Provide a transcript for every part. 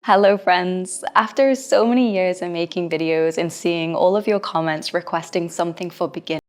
Hello friends! After so many years of making videos and seeing all of your comments requesting something for beginners,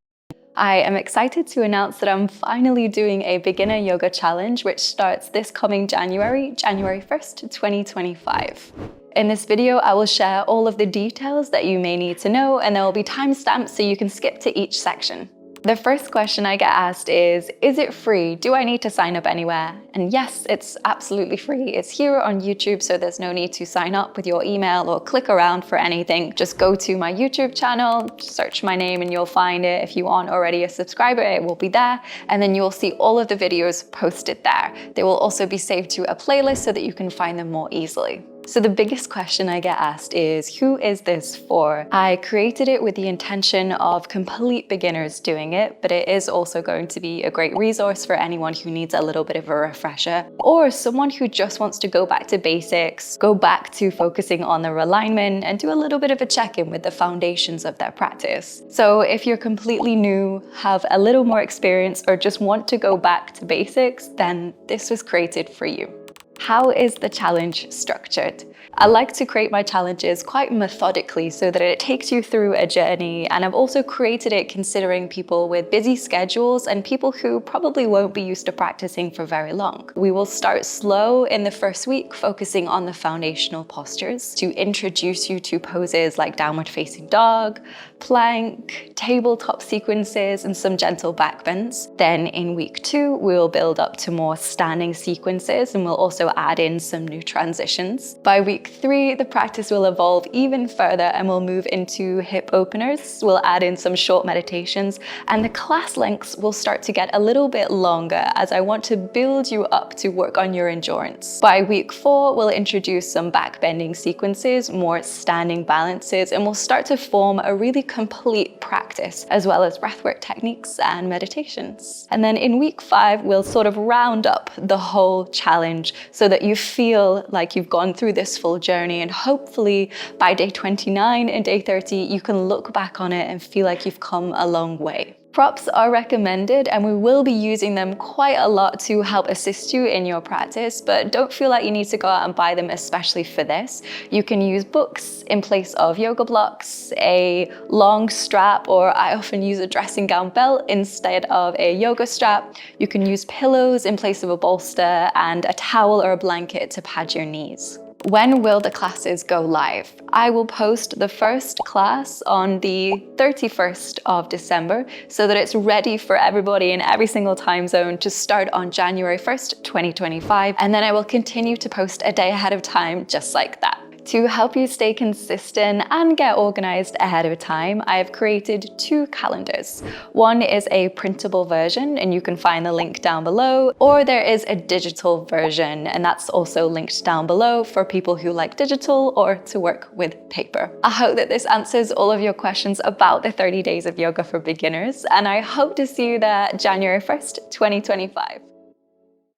I am excited to announce that I'm finally doing a beginner yoga challenge which starts this coming January 1st, 2025. In this video, I will share all of the details that you may need to know, and there will be timestamps so you can skip to each section. The first question I get asked is it free? Do I need to sign up anywhere? And yes, it's absolutely free. It's here on YouTube, so there's no need to sign up with your email or click around for anything. Just go to my YouTube channel, search my name and you'll find it. If you aren't already a subscriber, it will be there. And then you'll see all of the videos posted there. They will also be saved to a playlist so that you can find them more easily. So the biggest question I get asked is, who is this for? I created it with the intention of complete beginners doing it, but it is also going to be a great resource for anyone who needs a little bit of a refresher, or someone who just wants to go back to basics, go back to focusing on their alignment, and do a little bit of a check-in with the foundations of their practice. So if you're completely new, have a little more experience, or just want to go back to basics, then this was created for you. How is the challenge structured? I like to create my challenges quite methodically so that it takes you through a journey, and I've also created it considering people with busy schedules and people who probably won't be used to practicing for very long. We will start slow in the first week, focusing on the foundational postures to introduce you to poses like downward facing dog, plank, tabletop sequences, and some gentle back bends. Then in week 2, we'll build up to more standing sequences, and we'll also add in some new transitions. By week 3, the practice will evolve even further and we'll move into hip openers. We'll add in some short meditations, and the class lengths will start to get a little bit longer as I want to build you up to work on your endurance. By week 4, we'll introduce some back bending sequences, more standing balances, and we'll start to form a really complete practice, as well as breathwork techniques and meditations. And then in week 5, we'll sort of round up the whole challenge so that you feel like you've gone through this full journey, and hopefully by day 29 and day 30, you can look back on it and feel like you've come a long way. Props are recommended, and we will be using them quite a lot to help assist you in your practice, but don't feel like you need to go out and buy them especially for this. You can use books in place of yoga blocks, a long strap, or I often use a dressing gown belt instead of a yoga strap. You can use pillows in place of a bolster, and a towel or a blanket to pad your knees. When will the classes go live? I will post the first class on the 31st of December so that it's ready for everybody in every single time zone to start on January 1st, 2025. And then I will continue to post a day ahead of time just like that. To help you stay consistent and get organized ahead of time, I have created 2 calendars. One is a printable version, and you can find the link down below, or there is a digital version, and that's also linked down below for people who like digital or to work with paper. I hope that this answers all of your questions about the 30 days of yoga for beginners, and I hope to see you there January 1st, 2025.